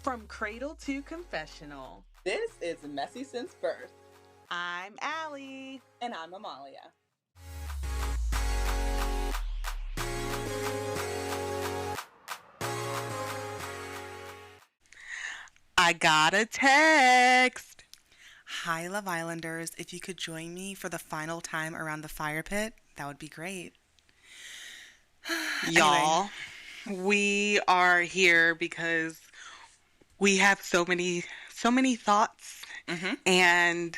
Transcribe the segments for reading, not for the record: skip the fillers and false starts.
From cradle to confessional. This is Messy Since Birth. I'm Allie. And I'm Amalia. I got a text. Hi, Love Islanders. If you could join me for the final time around the fire pit, that would be great. Y'all, we are here because we have so many thoughts, and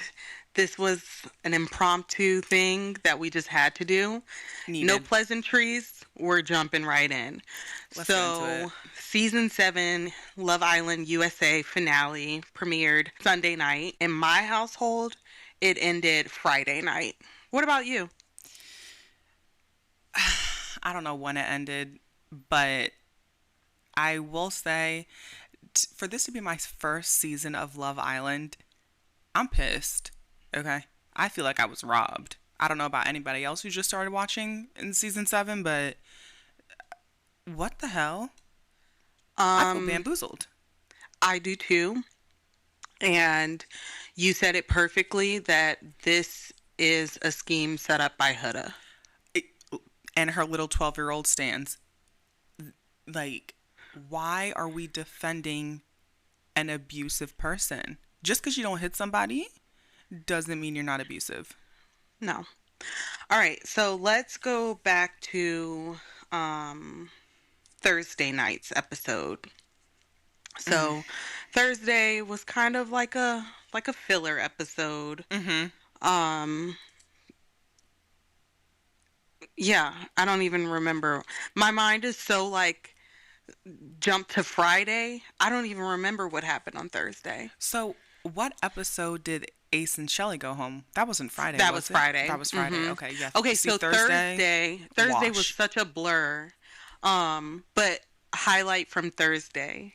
this was an impromptu thing that we just had to do. Needed. No pleasantries. We're jumping right in. Let's get into it. Season 7 Love Island USA finale premiered Sunday night. In my household, it ended Friday night. What about you? I don't know when it ended, but I will say, for this to be my first season of Love Island, I'm pissed. Okay? I feel like I was robbed. I don't know about anybody else who just started watching in season 7, but what the hell? I feel bamboozled. I do too. And you said it perfectly that this is a scheme set up by Huda. And her little 12-year-old stands. Like, why are we defending an abusive person? Just because you don't hit somebody doesn't mean you're not abusive. No. All right, so let's go back to Thursday night's episode. So Thursday was kind of like a filler episode. Yeah, I don't even remember. My mind is so jumped to Friday. I don't even remember what happened on Thursday. So what episode did Ace and Shelly go home? That wasn't Friday. That was Friday. That was Friday. Okay, yeah. Okay, so Thursday was such a blur. But highlight from Thursday,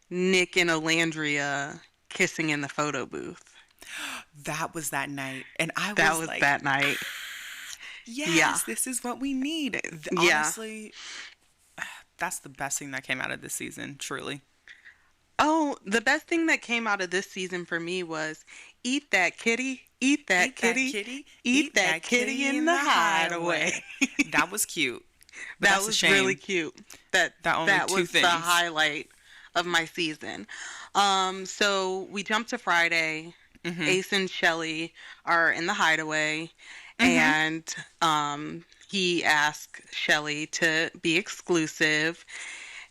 Nick and Olandria kissing in the photo booth. That was that night, and that was that night. Yes, this is what we need. Honestly, that's the best thing that came out of this season, truly. Oh, the best thing that came out of this season for me was eat that kitty, eat that kitty, eat that kitty in the hideaway. That was cute. That was really cute. That was the highlight of my season. So we jump to Friday. Ace and Shelly are in the hideaway. And he asked Shelly to be exclusive.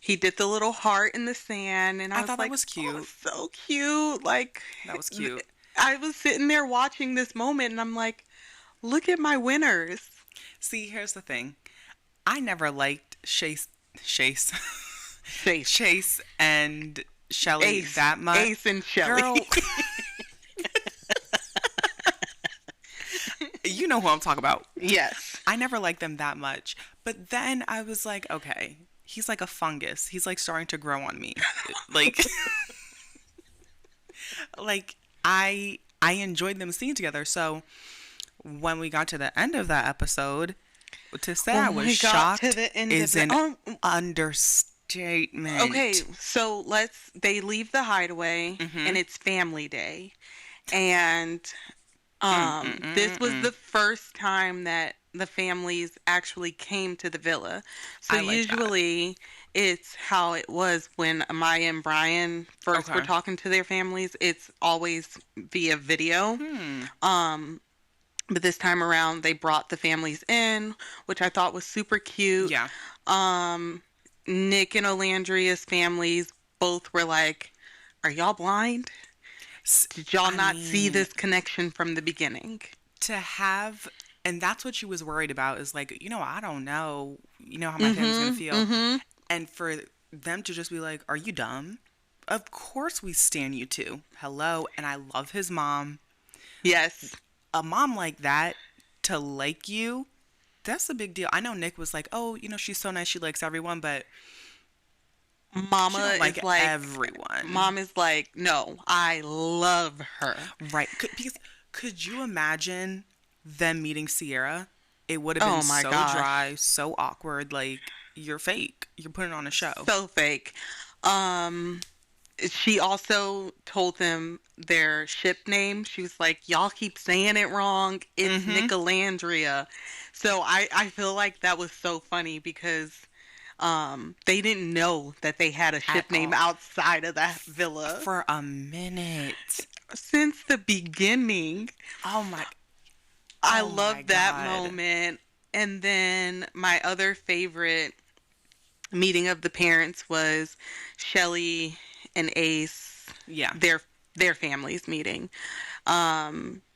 He did the little heart in the sand, and I thought that was cute. Oh, so cute. That was cute. I was sitting there watching this moment, and I'm like, look at my winners. See, here's the thing. I never liked Chase and Shelly that much. Ace and Shelly. Girl. You know who I'm talking about. Yes. I never liked them that much. But then I was like, okay, he's like a fungus. He's like starting to grow on me. I enjoyed them singing together. So when we got to the end of that episode, to say I was shocked is an understatement. Okay, so they leave the hideaway and it's family day. And this was the first time that the families actually came to the villa. So usually it's how it was when Amaya and Brian first were talking to their families. It's always via video. But this time around, they brought the families in, which I thought was super cute. Yeah. Nick and Olandria's families both were like, are y'all blind? Did y'all not see this connection from the beginning? To have, and that's what she was worried about, is like, I don't know, how my family's going to feel. And for them to just be like, are you dumb? Of course we stand you too. Hello. And I love his mom. Yes. A mom like that, to like you, that's a big deal. I know Nick was like, oh, she's so nice, she likes everyone, but Mama is like everyone. Mom is like, no, I love her. Right. Because could you imagine them meeting Sierra? It would have been so dry, so awkward. Like, you're fake. You're putting on a show. So fake. she also told them their ship name. She was like, "Y'all keep saying it wrong. It's Mm-hmm. Nicolandria." So I feel like that was so funny because they didn't know that they had a At ship name all. outside of that villa For a minute. since the beginning. Oh my. I Oh my love that God. moment. And then my other favorite meeting of the parents was Shelly and Ace, Yeah. their their families meeting.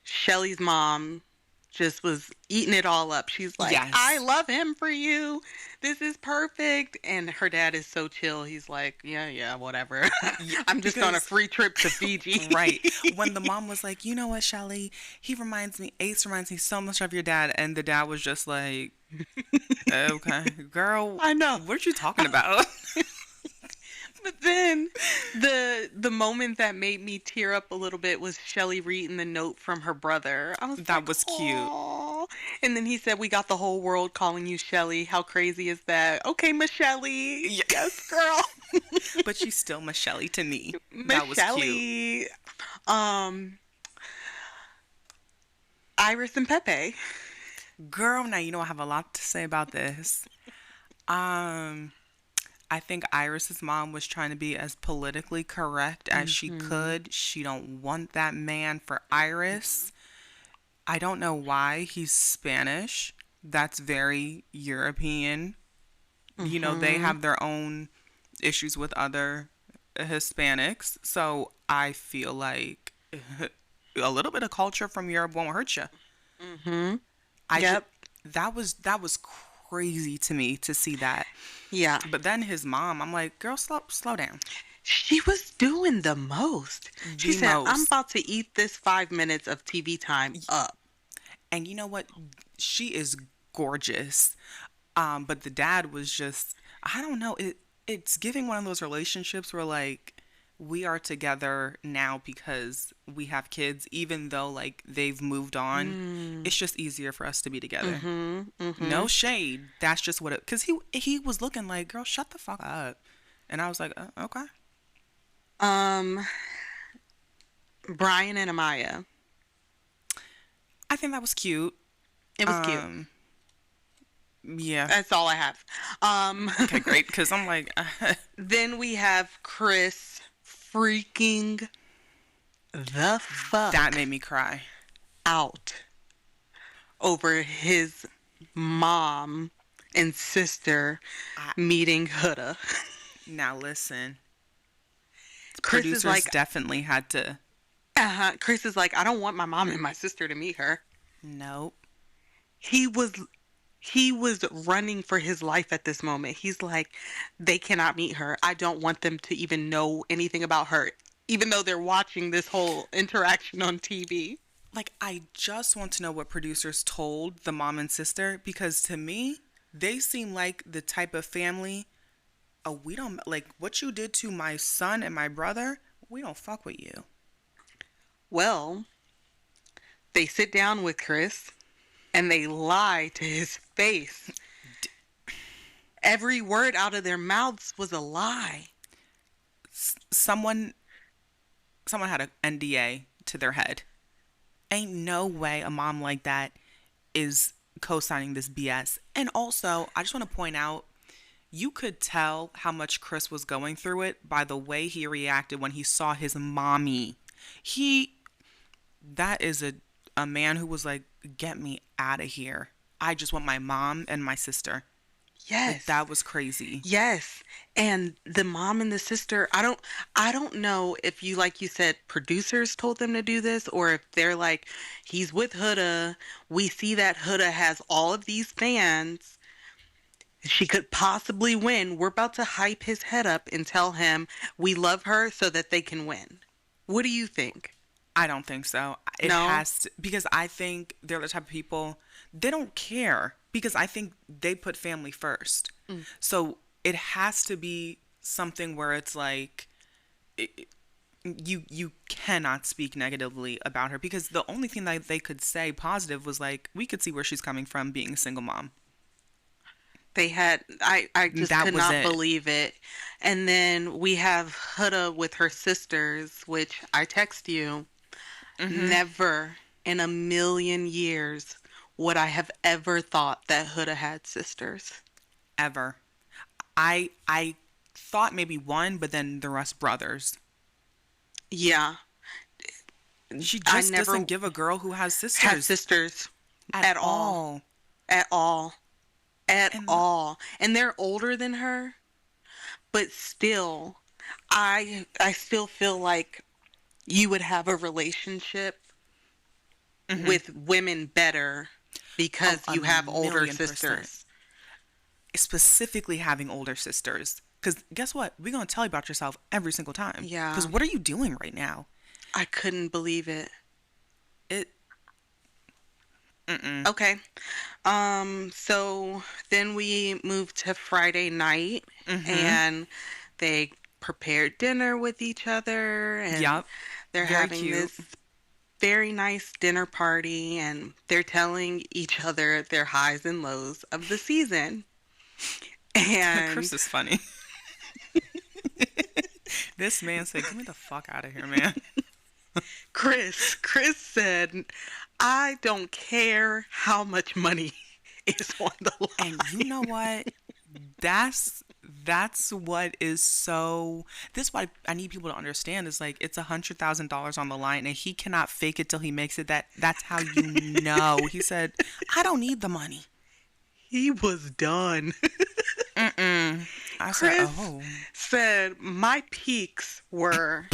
Shelly's mom just was eating it all up. She's like, "I Yes. love him for you. This is perfect." And her dad is so chill. He's like, "Yeah, yeah, whatever. Yeah, I'm just on a because free trip to Fiji." right when the mom was like, you know what, Shelly, Ace reminds me so much of your dad, and the dad was just like, okay, girl, I know. what are you talking about? But then the moment that made me tear up a little bit was Shelly reading the note from her brother. I was That like, was cute. "Oh!" And then he said, "We got the whole world calling you Shelly. How crazy is that?" Okay, Michelle. Yeah. Yes, girl. But she's still Michelle to me. That was Michelle. cute. Um, Iris and Pepe. Girl, now you know I have a lot to say about this. Um, I think Iris's mom was trying to be as politically correct as she Hmm. could. She don't want that man for Iris. I don't know why he's Spanish. That's very European. You know, they Hmm. have their own issues with other Hispanics. So I feel like a little bit of culture from Europe won't hurt you. Hmm. I just Yep. that was crazy to me to see that. Yeah. But then his mom, I'm like, girl, slow down. She was doing the most. She The said, "I'm most. about to eat this 5 minutes of TV time up." And you know what? She is gorgeous. But the dad was just, I don't know, it's giving one of those relationships where like we are together now because we have kids, even though like they've moved on. Mm. It's just easier for us to be together. Mhm. No Mhm. shade. That's just what it. Cause he was looking like, girl, shut the fuck up. And I was like, okay. Um, Brian and Amaya. I think that was cute. It was cute. Um, yeah. That's all I have. Um, Okay, great. Cause I'm like, then we have Chris freaking the that fuck made me cry. out over his mom and sister I, meeting Huda. now listen, Chris is producers like, definitely had to. Chris is like, "I don't want my mom and my sister to meet her." Nope. He was he was running for his life at this moment. He's like, "They cannot meet her. I don't want them to even know anything about her, even though they're watching this whole interaction on TV." Like, I just want to know what producers told the mom and sister because to me, they seem like the type of family. Oh, we don't like what you did to my son and my brother. We don't fuck with you. Well, they sit down with Chris and they lie to his face. Every word out of their mouths was a lie. Someone, someone had an NDA to their head. Ain't no way a mom like that is co-signing this BS. And also, I just want to point out, you could tell how much Chris was going through it by the way he reacted when he saw his mommy. He that is a man who was like, "Get me out of here. I just want my mom and my sister." Like Yes. that was crazy. Yes. And the mom and the sister, I don't know if you like you said producers told them to do this or if they're like he's with Huda. We see that Huda has all of these fans. She could possibly win. We're about to hype his head up and tell him we love her so that they can win. What do you think? I don't think so. It No? has to because I think they're the type of people they don't care because I think they put family first. Mm. So it has to be something where it's like it, you cannot speak negatively about her because the only thing that they could say positive was like we could see where she's coming from being a single mom. They had, I just That could was not it. believe it. And then we have Huda with her sisters, which I text you. Mm-hmm. Never in a million years would I have ever thought that Huda had sisters. Ever. I thought maybe one, but then the rest brothers. Yeah, She I just doesn't never give a girl who has had sisters sisters at at all. all. At all. At And all. And they're older than her, but still, I still feel like you would have a relationship mhm. with women better Oh, because a you have older million percent. sisters. Specifically having older sisters. Because guess what? We're going to tell you about yourself every single time. Because Yeah, what are you doing right now? I couldn't believe it. It, mm-mm. Okay. So then we moved to Friday night Mm-hmm. and they prepared dinner with each other and Yep. they're Very having cute. this very nice dinner party and they're telling each other their highs and lows of the season. And Chris is funny. This man said, "Get me the fuck out of here, man." Chris said, I don't care how much money is on the And you line. know what? That's that's what is so. This is why I need people to understand is like it's $100,000 on the line, and he cannot fake it till he makes it. That's how you know. He said, "I don't need the money." He was done. Mm-mm. I said, Chris "Oh, said, my peaks were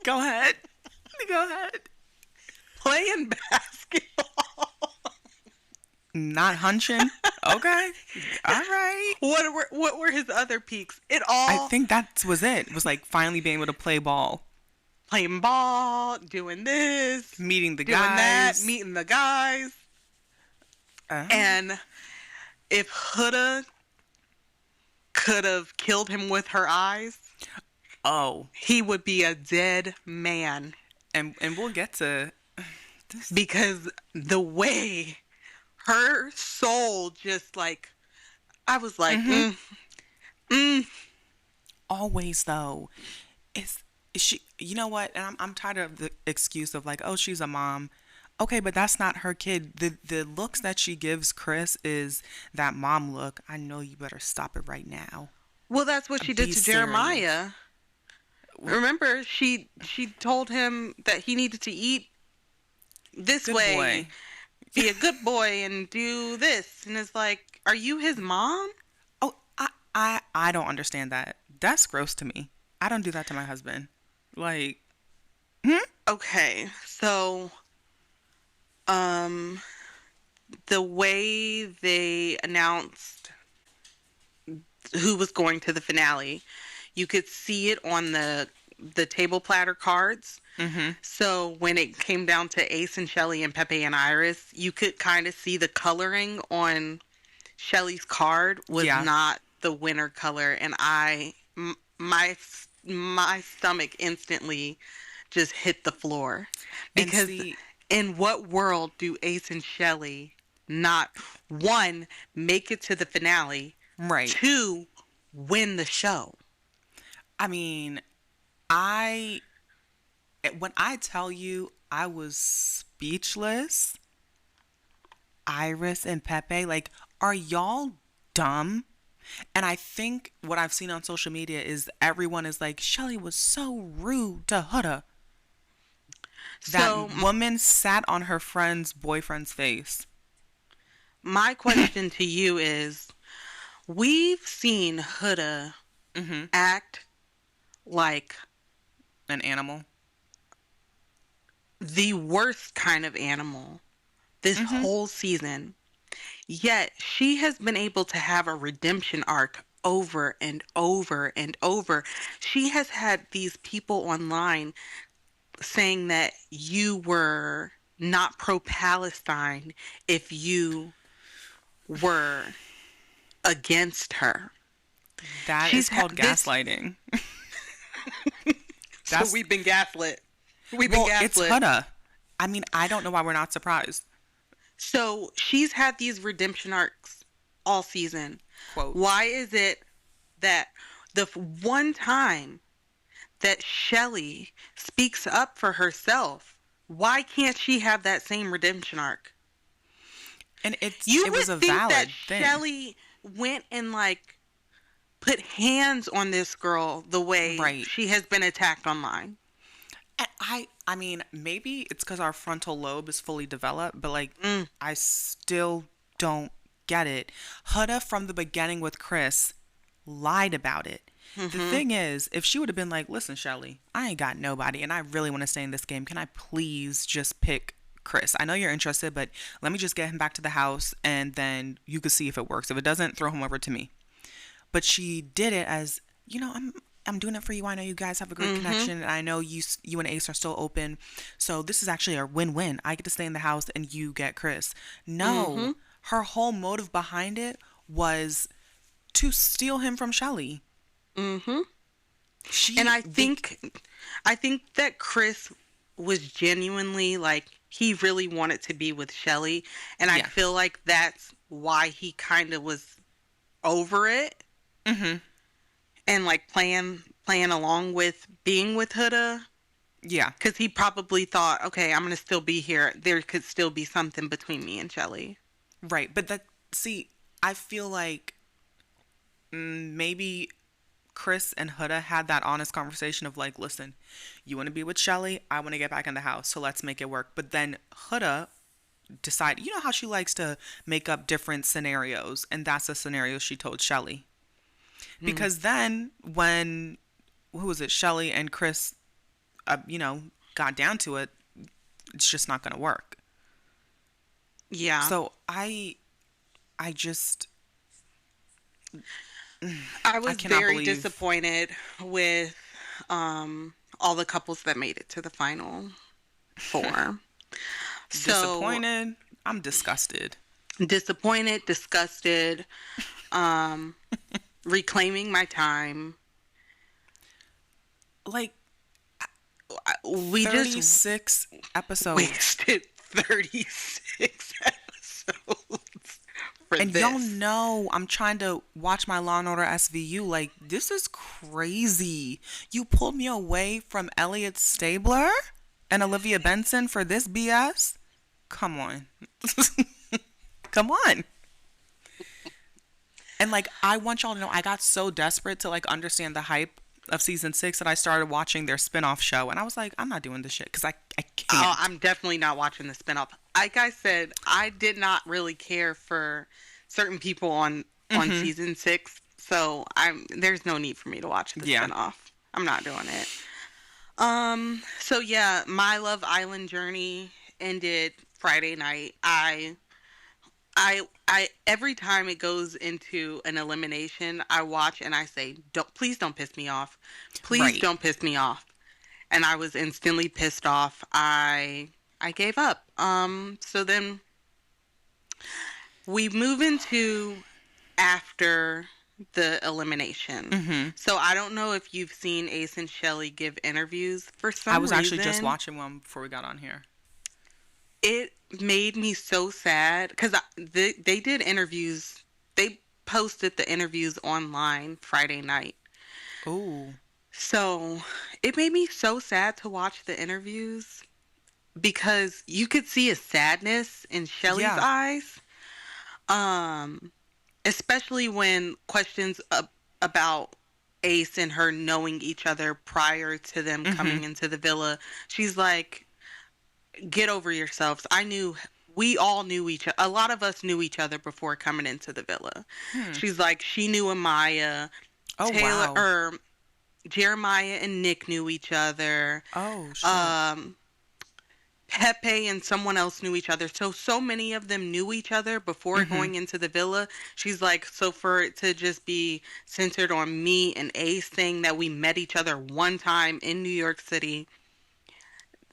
go ahead, go ahead." playing basketball. Not hunching. Okay, all right. What were his other peaks? It I all think that was it. It was like finally being able to play ball, playing ball, doing this, meeting the doing that, guys. meeting the guys. Uh, And if Huda could have killed him with her eyes, oh, he would be a dead man. and we'll get to this. Because the way her soul just like, I was like, Mm-hmm. mm. Always though, is she? You know what? And I'm tired of the excuse of like, oh, she's a mom. Okay, but that's not her kid. The looks that she gives Chris is that mom look. I know you better stop it right now. Well, that's what she did Be to serious. Jeremiah. Remember, she told him that he needed to eat this Good way, boy. be a good boy, and do this. And it's like, are you his mom? Oh, I don't understand that. That's gross to me. I don't do that to my husband. Like, hmm? Okay, so um, the way they announced who was going to the finale, you could see it on the table platter cards. Mm-hmm. So when it came down to Ace and Shelly and Pepe and Iris, you could kind of see the coloring on Shelly's card was Yeah. not the winner color, and my stomach instantly just hit the floor And because see, in what world do Ace and Shelly not one make it to the finale, right. two win the show? I mean, I when I tell you I was speechless, Iris and Pepe, like, are y'all dumb? And I think what I've seen on social media is everyone is like, Shelly was so rude to Huda. That So woman sat on her friend's boyfriend's face. my question to you is, we've seen Huda Mm-hmm. act like An animal. the worst kind of animal this Mm-hmm. whole season. Yet she has been able to have a redemption arc over and over and over. She has had these people online saying that you were not pro Palestine if you were against her. That is She's called this. gaslighting. So That's we've been gaslit. We've been well, it's gaslit. Huda. I mean, I don't know why we're not surprised. So she's had these redemption arcs all season. Quotes. Why is it that one time that Shelley speaks up for herself, why can't she have that same redemption arc? And You it was would a think that valid thing. Shelley went and like put hands on this girl the way Right. she has been attacked online. And I mean, maybe it's because our frontal lobe is fully developed, but like, Mm, I still don't get it. Huda from the beginning with Chris lied about it. The mm-hmm. thing is, if she would have been like, listen, Shelly, I ain't got nobody and I really want to stay in this game, can I please just pick Chris? I know you're interested, but let me just get him back to the house and then you can see if it works. If it doesn't, throw him over to me. But she did it as, I'm doing it for you. I know you guys have a great Mm-hmm. connection, and I know you and Ace are still open. So this is actually a win-win. I get to stay in the house, and you get Chris. Mm-hmm. No, her whole motive behind it was to steal him from Shelly. Mm-hmm. And She I think that Chris was genuinely like he really wanted to be with Shelley, and I Yeah. feel like that's why he kind of was over it Mhm. and like playing along with being with Huda Yeah. because he probably thought, okay, I'm gonna still be here. There could still be something between me and Shelley. Right. But see, I feel like maybe Chris and Huda had that honest conversation of like, listen, you want to be with Shelly, I want to get back in the house, so let's make it work. But then Huda decided, you know how she likes to make up different scenarios, and that's the scenario she told Shelly. Mm. Because then when who was it, Shelly and Chris, got down to it, it's just not gonna work. Yeah, So I just I I was cannot very believe. disappointed with all the couples that made it to the final four. So Disappointed. I'm disgusted. disappointed, disgusted, um, reclaiming my time. Like We just 36 episodes. wasted 36 episodes for And y'all this. know I'm trying to watch my Law and Order SVU. Like, this is crazy. You pulled me away from Elliot Stabler and Olivia Benson for this BS? Come on. Come on. And like, I want y'all to know I got so desperate to like understand the hype of season 6 that I started watching their spin-off show, and I was like, I'm not doing this shit because I Oh, can't. I'm definitely not watching the spinoff. Like I said, I did not really care for certain people on Mm-hmm. season 6, so there's no need for me to watch the Yeah. spinoff. I'm not doing it. So yeah, my Love Island journey ended Friday night. I every time it goes into an elimination, I watch and I say, "Don't please don't piss me off. Please Right. don't piss me off." And I was instantly pissed off. I gave up. So then we move into after the elimination. Mm-hmm. So I don't know if you've seen Ace and Shelley give interviews. For I some was actually just reason, watching one before we got on here. it made me so sad because they did interviews. They posted the interviews online Friday night. Ooh. So it made me so sad to watch the interviews because you could see a sadness in Shelley's Yeah. eyes. Um, Especially when questions about Ace and her knowing each other prior to them Mm-hmm. coming into the villa. She's like, get over yourselves. We all knew a lot of us knew each other before coming into the villa. Hmm. She's like, she knew Amaya, Oh Taylor, wow. or Jeremiah and Nick knew each other. Oh shit. Um, Pepe and someone else knew each other. So many of them knew each other before Mm-hmm. going into the villa. She's like, so for it to just be centered on me and Ace saying that we met each other one time in New York City,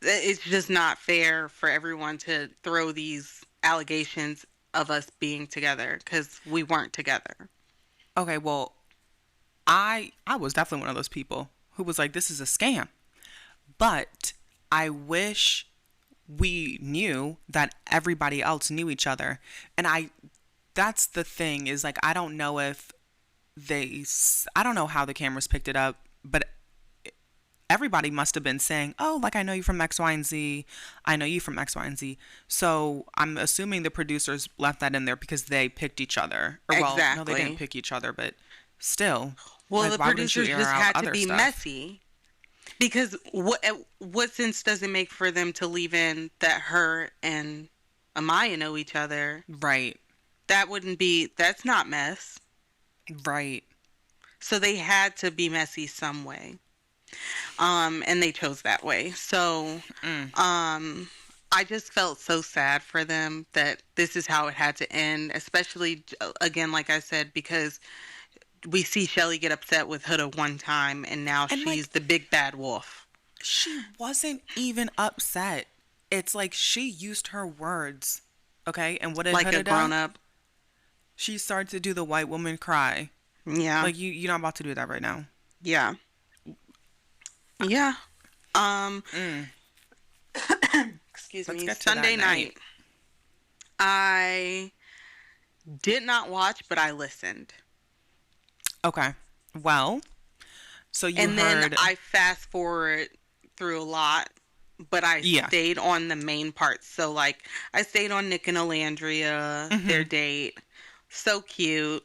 it's just not fair for everyone to throw these allegations of us being together because we weren't together. Okay, well, I was definitely one of those people who was like, this is a scam. But I wish we knew that everybody else knew each other. And that's the thing, is like, I don't know if I don't know how the cameras picked it up, but everybody must have been saying, oh, like, I know you from X, Y, and Z. I know you from X, Y, and Z. So I'm assuming the producers left that in there because they picked each other. Or, well, no, they didn't Exactly. pick each other, but still. Well, Like, the why wouldn't you producers air just out had to other be stuff? messy because what sense does it make for them to leave in that her and Amaya know each other? Right. That's not mess. Right. So they had to be messy some way. And they chose that way. So, I just felt so sad for them that this is how it had to end, especially, again, like I said, because we see Shelly get upset with Huda one time, and now And, she's like, the big bad wolf. she wasn't even upset. It's like she used her words. Okay? And what did Like a Huda grown do? up. She started to do the white woman cry. Yeah. Like, you're not about to do that right now. Yeah. Yeah. Um, Mm. excuse Let's me. get to Sunday that night. I did not watch, but I listened. Okay. Well, so you And then heard. I fast forward through a lot, but I Yeah. stayed on the main parts. So, like, I stayed on Nick and Alandria, their date. So cute.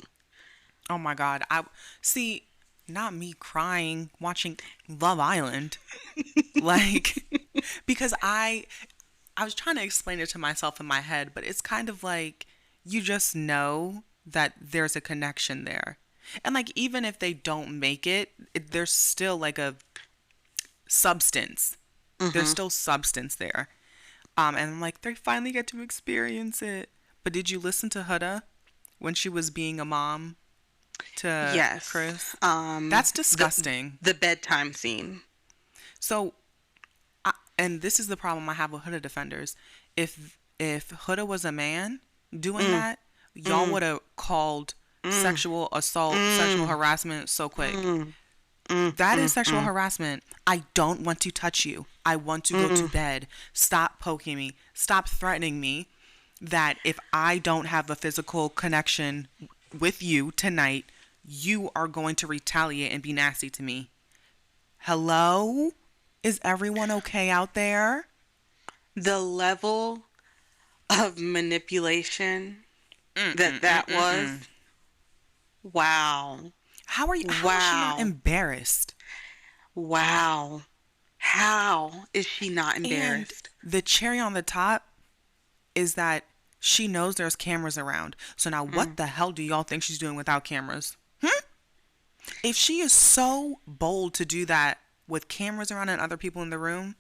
Oh my God. I see. Not me crying watching Love Island. Like, because I was trying to explain it to myself in my head, but it's kind of like you just know that there's a connection there. And like, even if they don't make there's still like a substance. There's still substance there. And I'm like, they finally get to experience it. But did you listen to Huda when she was being a mom to Yes. Chris? That's disgusting. The bedtime scene. So, and this is the problem I have with Huda defenders. If Huda was a man doing that, y'all would have called sexual assault, sexual harassment so quick. That is sexual harassment. I don't want to touch you. I want to go to bed. Stop poking me. Stop threatening me that if I don't have a physical connection with you tonight, you are going to retaliate and be nasty to me. Hello? Is everyone okay out there? The level of manipulation that was. Wow. How is she not embarrassed? Wow. How is she not embarrassed? And the cherry on the top is that she knows there's cameras around. So now what the hell do y'all think she's doing without cameras? If she is so bold to do that with cameras around and other people in the room,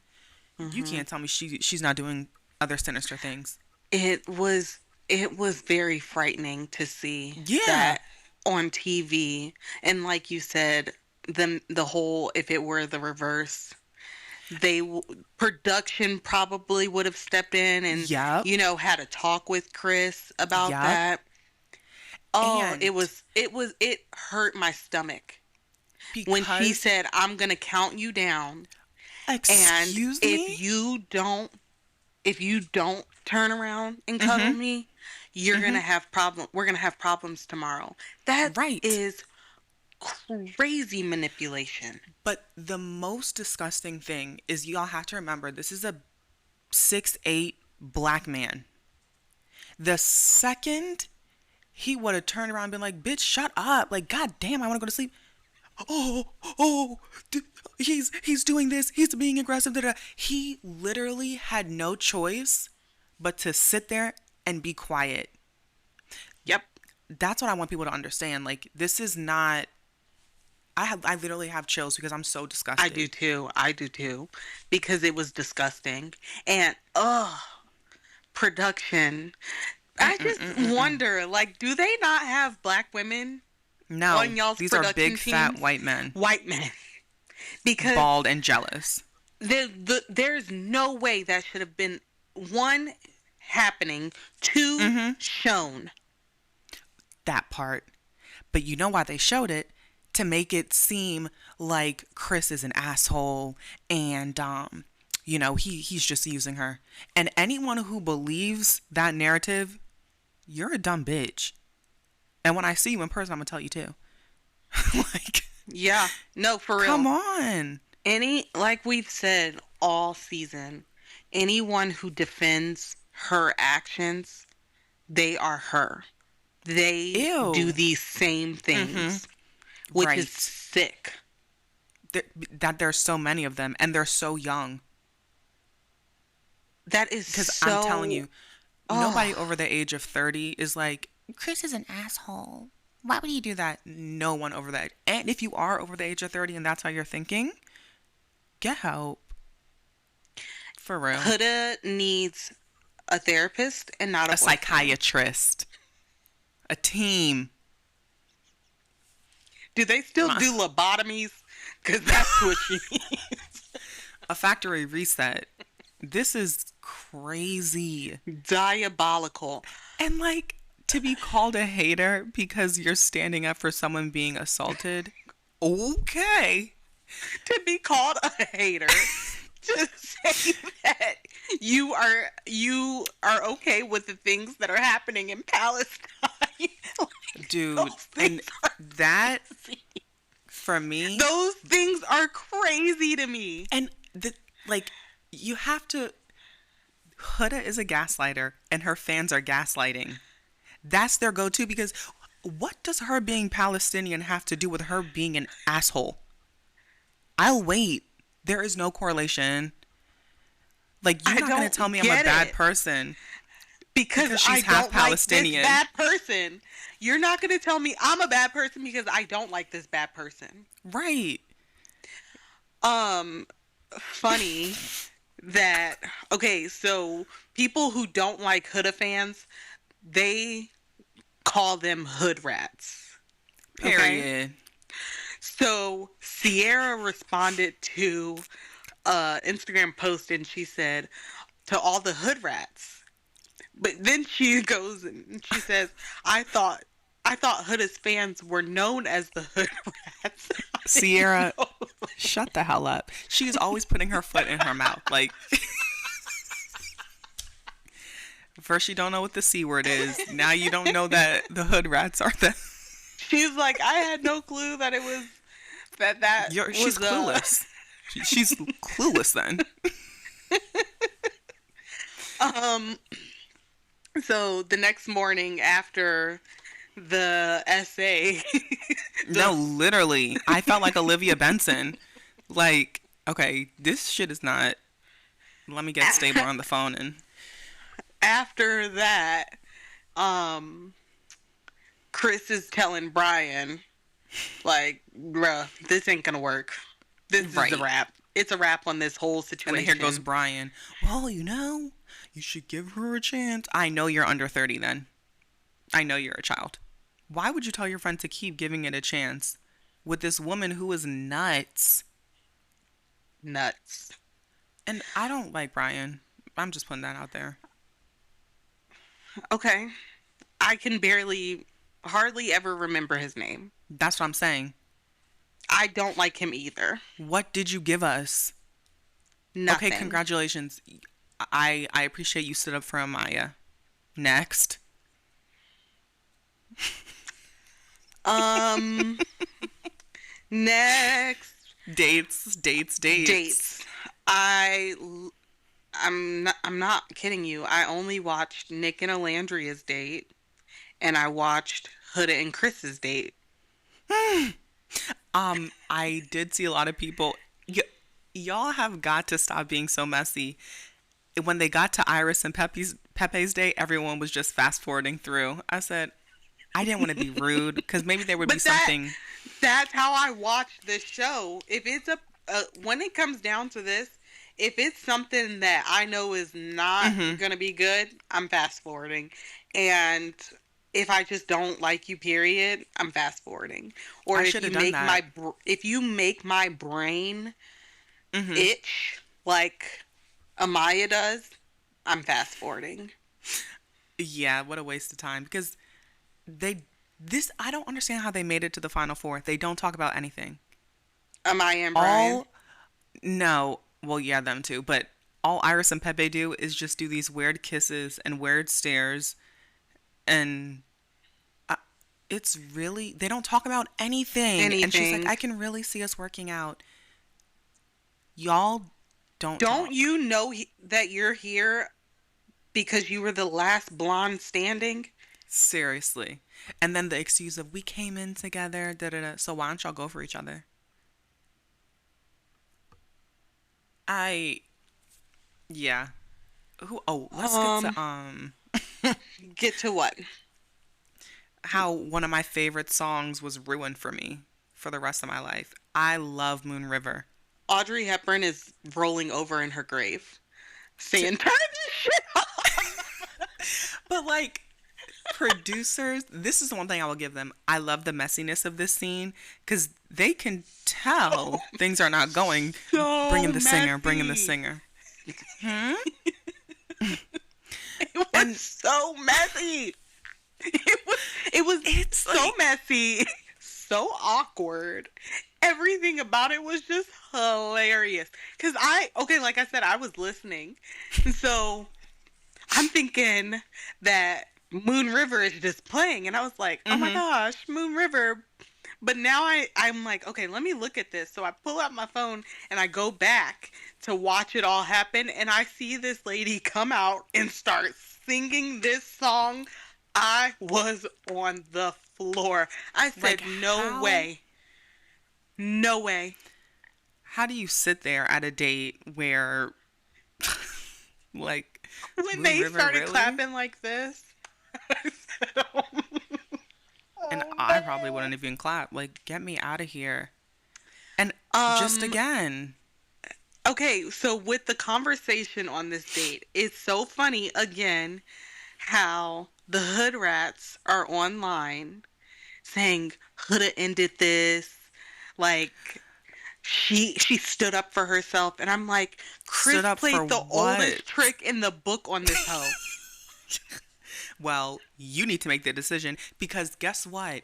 you can't tell me she's not doing other sinister things. It was very frightening to see Yeah. that on TV. And like you said, the whole, if it were the reverse, production probably would have stepped in and Yep. had a talk with Chris about Yep. that. Oh, And it hurt my stomach when she said, "I'm gonna count you down, and excuse me? if you don't turn around and cuddle me, you're gonna have we're gonna have problems tomorrow." That Right. is crazy manipulation. But the most disgusting thing is, y'all have to remember, this is a 6'8" black man. The second he would have turned around and been like, bitch, shut up. Like, god damn, I want to go to sleep. He's doing this. He's being aggressive. Da, da. He literally had no choice but to sit there and be quiet. Yep. That's what I want people to understand. Like, this is not... I literally have chills because I'm so disgusted. I do too. Because it was disgusting. And, production. I just wonder, like, do they not have black women No, on y'all's these are production big, fat teams? white men. White men. Because Bald and jealous. there's no way that should have been, one, happening, two, shown. That part. But you know why they showed it? To make it seem like Chris is an asshole and he's just using her. And anyone who believes that narrative, you're a dumb bitch. And when I see you in person, I'm gonna tell you too. Like, yeah, no, for real. come on. Like we've said all season, anyone who defends her actions, they are her. They Ew. do these same things, which Right. is sick. That there's so many of them, and they're so young. That is Because so... I'm telling you, nobody over the age of 30 is like, Chris is an asshole. Why would he do that? No one over that. And if you are over the age of 30 and that's how you're thinking, get help. For real. Huda needs a therapist and not a boyfriend. Psychiatrist. A team. Do they still do lobotomies? Because that's what she needs. A factory reset. This is crazy. Diabolical. And like, to be called a hater because you're standing up for someone being assaulted. Okay. To be called a hater. To say that you are okay with the things that are happening in Palestine. Like, dude, and that crazy. For me, those things are crazy to me. And you have to... Huda is a gaslighter, and her fans are gaslighting. That's their go-to, because what does her being Palestinian have to do with her being an asshole? I'll wait. There is no correlation. Like, you're not going to tell me I'm a bad person because she's half Palestinian. Like this bad person. You're not going to tell me I'm a bad person because I don't like this bad person. Right. Funny that, okay, so people who don't like Huda fans, they call them hood rats. Period. Okay? So Sierra responded to Instagram post and she said, to all the hood rats. But then she goes and she says, I thought Huda's fans were known as the hood rats. Sierra, shut the hell up. She's always putting her foot in her mouth. Like, first you don't know what the C word is. Now you don't know that the hood rats are the... She's like, I had no clue that it was... She's clueless. She's clueless then. So the next morning after the essay... No, literally. I felt like Olivia Benson. Like, okay, this shit is not... Let me get stable on the phone and... After that, Chris is telling Brian, like, bruh, this ain't gonna work. This is a wrap. It's a wrap on this whole situation. And then here goes Brian. Well, you should give her a chance. I know you're under 30 then. I know you're a child. Why would you tell your friend to keep giving it a chance with this woman who is nuts? Nuts. And I don't like Brian. I'm just putting that out there. Okay. I can hardly ever remember his name. That's what I'm saying. I don't like him either. What did you give us? Nothing. Okay, congratulations. I appreciate you stood up for Amaya. Next. Next. Dates. I'm not kidding you. I only watched Nick and Alandria's date, and I watched Huda and Chris's date. I did see a lot of people. Y'all have got to stop being so messy. When they got to Iris and Pepe's date, everyone was just fast forwarding through. I said, I didn't want to be rude because maybe there would be something. That's how I watch this show. If it's when it comes down to this, if it's something that I know is not going to be good, I'm fast forwarding. And if I just don't like you, period, I'm fast forwarding. Or if you make my brain itch like Amaya does, I'm fast forwarding. Yeah, what a waste of time. Because I don't understand how they made it to the Final Four. They don't talk about anything. Amaya and Brian? No. Well, yeah, them too. But all Iris and Pepe do is just do these weird kisses and weird stares, and it's really, they don't talk about anything. And she's like, Anything. I can really see us working out. Y'all don't Don't talk. you know that you're here because you were the last blonde standing? Seriously. And then the excuse of, we came in together, da da da. So why don't y'all go for each other? I, yeah. Who, oh, let's get to, Get to what? how one of my favorite songs was ruined for me for the rest of my life. I love Moon River. Audrey Hepburn is rolling over in her grave, saying, "Turn this shit off." But like, producers, this is the one thing I will give them. I love the messiness of this scene because they can tell things are not going. So Bring in the singer, bring in the messy. singer. It was And- so messy. It was It's so like- messy, so awkward. Everything about it was just hilarious. Cause like I said, I was listening, and so I'm thinking that Moon River is just playing, and I was like, oh my gosh, Moon River. But now I'm like, okay, let me look at this. So I pull out my phone and I go back to watch it all happen, and I see this lady come out and start singing this song. I was on the floor. I said, Like, no how? way. No way. How do you sit there at a date where, like, When Moon they River, started really? clapping like this, I said, oh. And I probably wouldn't even clap. Like, get me out of here. And just Um, again, Okay, so with the conversation on this date, it's so funny again how the hood rats are online saying Hood'a ended this, like she stood up for herself, and I'm like, Chris Stood up for played the what? oldest trick in the book on this hoe. well, you need to make the decision because guess what?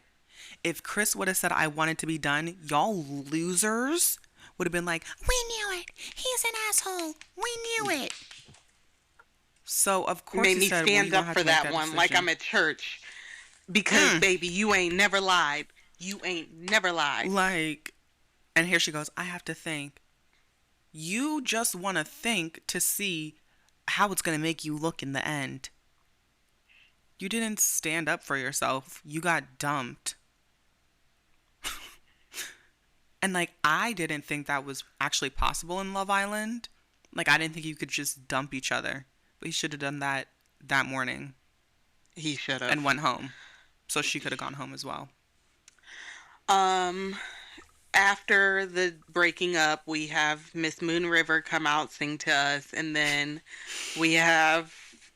If Chris would have said, I want it to be done, y'all losers would have been like, we knew it. He's an asshole. We knew it. So, of course, Made he me said, well, stand you're gonna up have for to make that one like decision. I'm at church. Because, baby, you ain't never lied. You ain't never lied. Like, and here she goes, I have to think. You just want to think to see how it's going to make you look in the end. You didn't stand up for yourself. You got dumped. And, like, I didn't think that was actually possible in Love Island. Like, I didn't think you could just dump each other. But he should have done that morning He should have. and went home. So she could have gone home as well. After the breaking up, we have Miss Moon River come out, sing to us, and then we have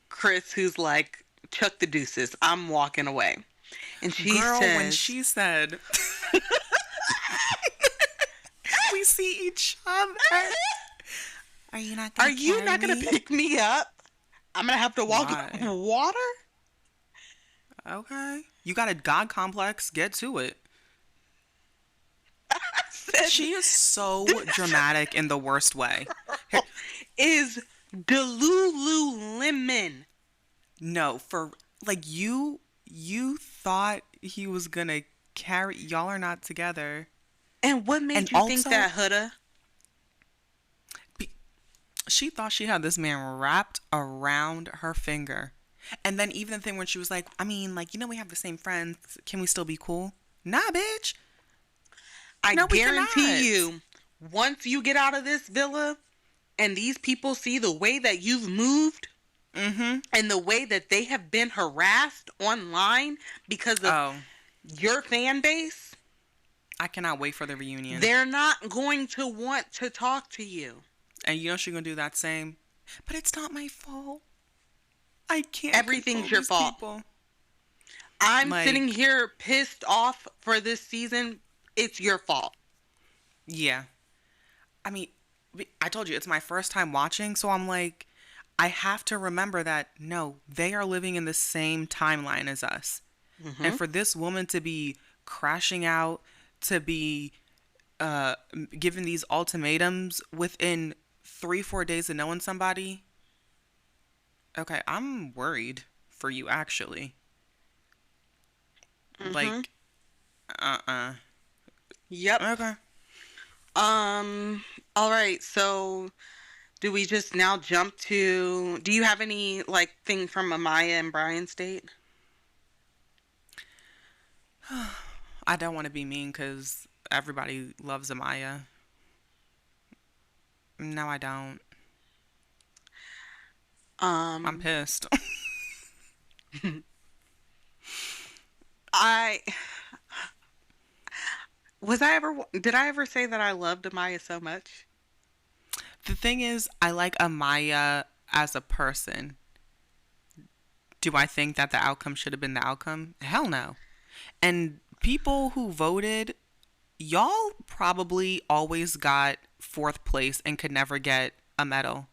Chris who's like, chuck the deuces, I'm walking away. And she Girl, says, when she said, we see each other. Are you not are gonna you carry not going me? to pick me up? I'm going to have to walk Why? on water? Okay. You got a God complex. Get to it. She is so dramatic in the worst way. Is Delululemon. No, for like you thought he was gonna carry. Y'all are not together. And what made And you think also- that, Hood'a? She thought she had this man wrapped around her finger. And then even the thing when she was like, I mean, like, you know, we have the same friends. Can we still be cool? Nah, bitch. I No, we guarantee cannot. you, once you get out of this villa and these people see the way that you've moved and the way that they have been harassed online because of Oh, your fan base, I cannot wait for the reunion. they're not going to want to talk to you. And you know she's gonna do that same. But it's not my fault. I can't. Everything's control your these fault. people. I'm Like- sitting here pissed off for this season. It's your fault. Yeah. I mean, I told you it's my first time watching, so I'm like, I have to remember that no, they are living in the same timeline as us. And for this woman to be crashing out, to be given these ultimatums within 3-4 days of knowing somebody, okay, I'm worried for you actually. Mhm. Like, uh-uh. Yep. Okay. All right. So, do we just now jump to? Do you have any like thing from Amaya and Brian's date? I don't want to be mean because everybody loves Amaya. No, I don't. I'm Um, pissed. I did I ever say that I loved Amaya so much? The thing is, I like Amaya as a person. Do I think that the outcome should have been the outcome? Hell no. And people who voted, y'all probably always got fourth place and could never get a medal.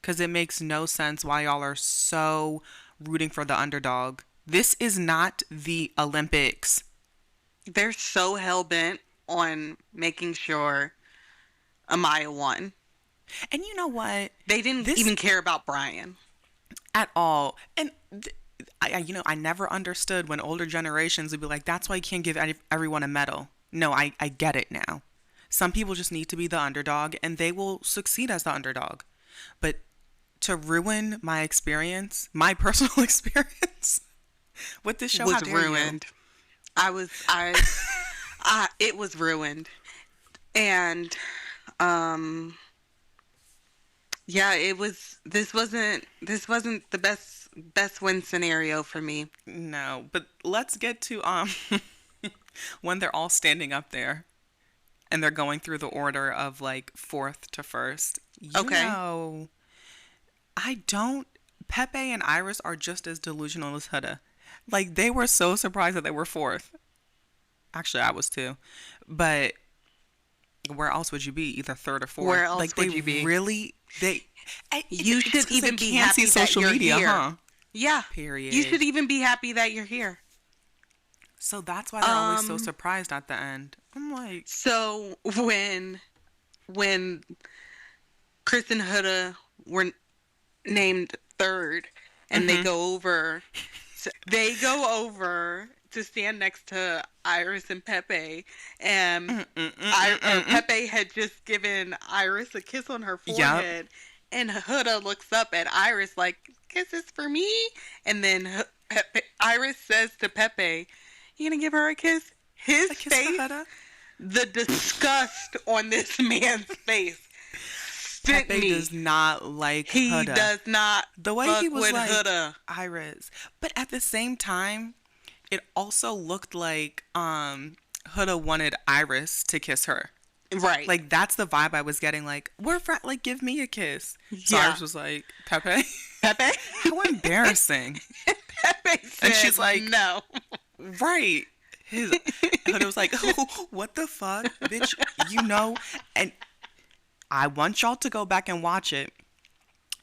Because it makes no sense why y'all are so rooting for the underdog. This is not the Olympics. They're so hell bent on making sure Amaya won. And you know what? They didn't This even care about Brian. at all. And I never understood when older generations would be like, that's why you can't give everyone a medal. No, I get it now. Some people just need to be the underdog and they will succeed as the underdog. But to ruin my experience, my personal experience with this show, how Was dare ruined. I it was ruined. And yeah, this wasn't the best win scenario for me. you? No, but let's get to when they're all standing up there and they're going through the order of like fourth to first. Okay. I don't. Pepe and Iris are just as delusional as Huda. Like, they were so surprised that they were fourth. Actually, I was too. But where else would you be? Either third or fourth. Where else Like, would they you be? really. You should 'cause even they be can't see happy that social you're media, here. huh? Yeah. Period. You should even be happy that you're here. So that's why they're always so surprised at the end. I'm like, So when Chris and Huda were named third, and they go over to stand next to Iris and Pepe, and Pepe had just given Iris a kiss on her forehead, and Huda looks up at Iris like, "Kisses for me?" And then Iris says to Pepe, "You gonna give her a kiss?" His a kiss for face, Huda? the disgust on this man's face sent Pepe me. does not like He Huda. does not The way fuck he was with like Huda. Iris. But at the same time, it also looked like Huda wanted Iris to kiss her. Right. Like, that's the vibe I was getting. Like, like, give me a kiss. So Yeah. Iris was like, Pepe? Pepe? How embarrassing. Pepe said And she's like, no. Right. Huda was like, oh, what the fuck, bitch? You know? And I want y'all to go back and watch it.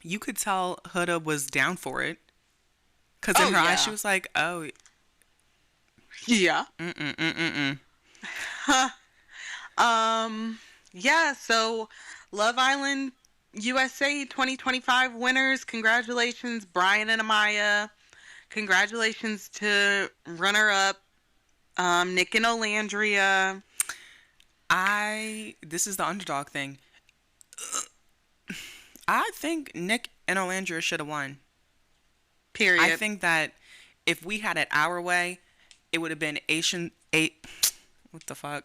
You could tell Huda was down for it. Because in her eyes, she was like, oh. Yeah. Yeah, so Love Island USA 2025 winners. Congratulations, Brian and Amaya. Congratulations to runner-up, Nick and Olandria. This is the underdog thing. I think Nick and Olandria should have won. Period. I think that if we had it our way, it would have been what the fuck?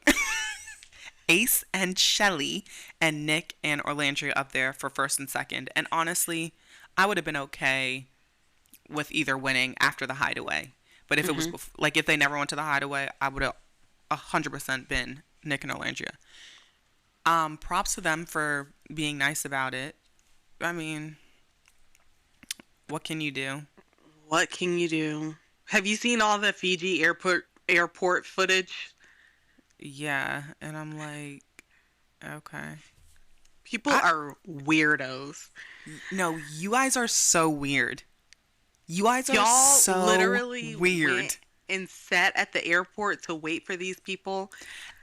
Ace and Shelly and Nick and Orlandria up there for first and second. And honestly, I would have been okay with either winning after the hideaway. But if it was like if they never went to the hideaway, I would have 100% been Nick and Orlandria. Props to them for being nice about it. I mean, what can you do? What can you do? Have you seen all the Fiji airport footage? Yeah, and I'm like, okay. People are weirdos. No, you guys are so weird. You guys are Y'all so literally weird. went and sat at the airport to wait for these people.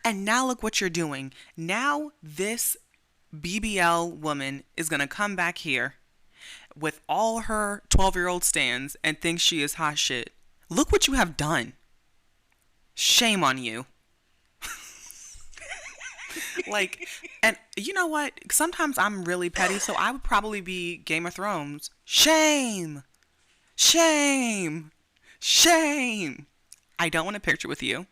And now look what you're doing. Now this BBL woman is going to come back here with all her 12-year-old stands and think she is hot shit. Look what you have done. Shame on you. Like, and you know what? Sometimes I'm really petty, so I would probably be Game of Thrones. Shame. Shame. Shame. I don't want a picture with you.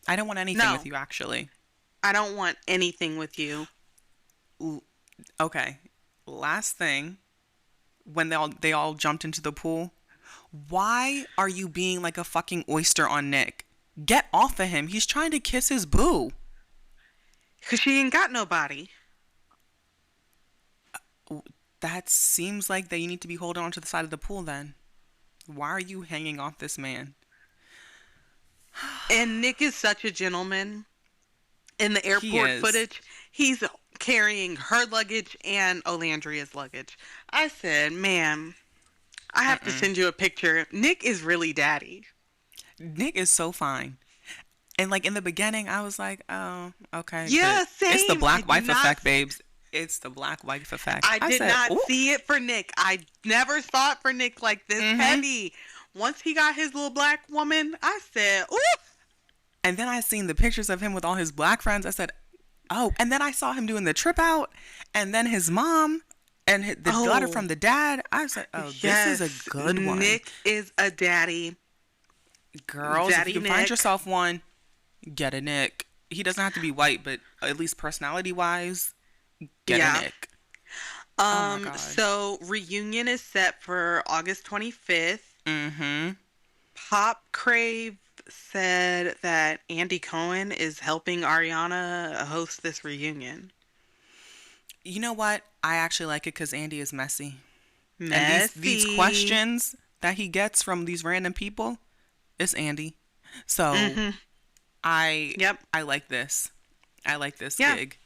I don't want anything with you, actually. I don't want anything with you. Okay. Last thing. When they all jumped into the pool. Why are you being like a fucking oyster on Nick? Get off of him. He's trying to kiss his boo. Because she ain't got nobody. That seems like that you need to be holding on to the side of the pool then. Why are you hanging off this man? And Nick is such a gentleman. In the airport footage, he's carrying her luggage and Olandria's luggage. I said, man, I have to send you a picture. Nick is really daddy. Nick is so fine. And like in the beginning, I was like, oh, okay. Yeah, same. It's the black wife effect, babes. It's the black wife effect. I did not see it for Nick. I never saw it for Nick like this heavy. Once he got his little black woman, I said, ooh. And then I seen the pictures of him with all his black friends. I said, oh. And then I saw him doing the trip out. And then his mom and the daughter from the dad. I said, oh, yes, this is a good one. Nick is a daddy. Girls, daddy if you can find yourself one, get a Nick. He doesn't have to be white, but at least personality-wise, get a Nick. Oh my God. So reunion is set for August 25th. Mm-hmm. Pop Crave said that Andy Cohen is helping Ariana host this reunion. You know what? I actually like it because Andy is messy. Messy. And these questions that he gets from these random people, it's Andy. So I like this. I like this gig.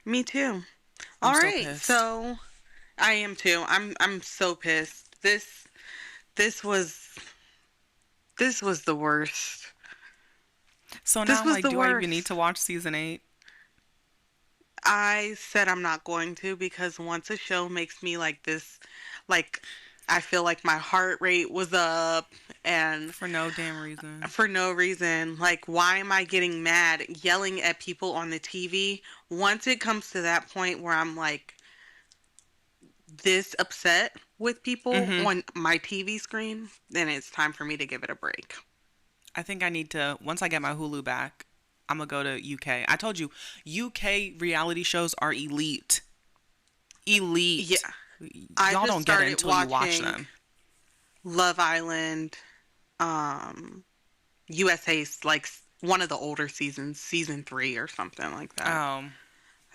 Me too. All right. So I am too. I'm so pissed. This was the worst. So now do I even need to watch season 8? I said I'm not going to because once a show makes me like this, like I feel like my heart rate was up and for no damn reason. For no reason. Like, why am I getting mad yelling at people on the TV? Once it comes to that point where I'm like this upset with people on my TV screen, then it's time for me to give it a break. I think I need to, once I get my Hulu back, I'm going to go to UK. I told you, UK reality shows are elite. Elite. Yeah. Y'all don't get it until you watch them. Love Island, USA's like one of the older seasons, season 3 or something like that. I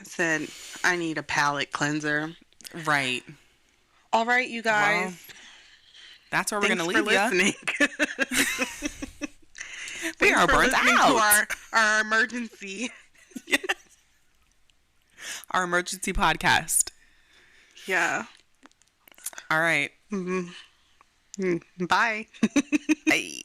said, I need a palate cleanser. Right. All right, you guys. Well, that's where we're going to leave you. We are burnt out. To our emergency. Yes. Our emergency podcast. Yeah. All right. Mm-hmm. Bye. Bye.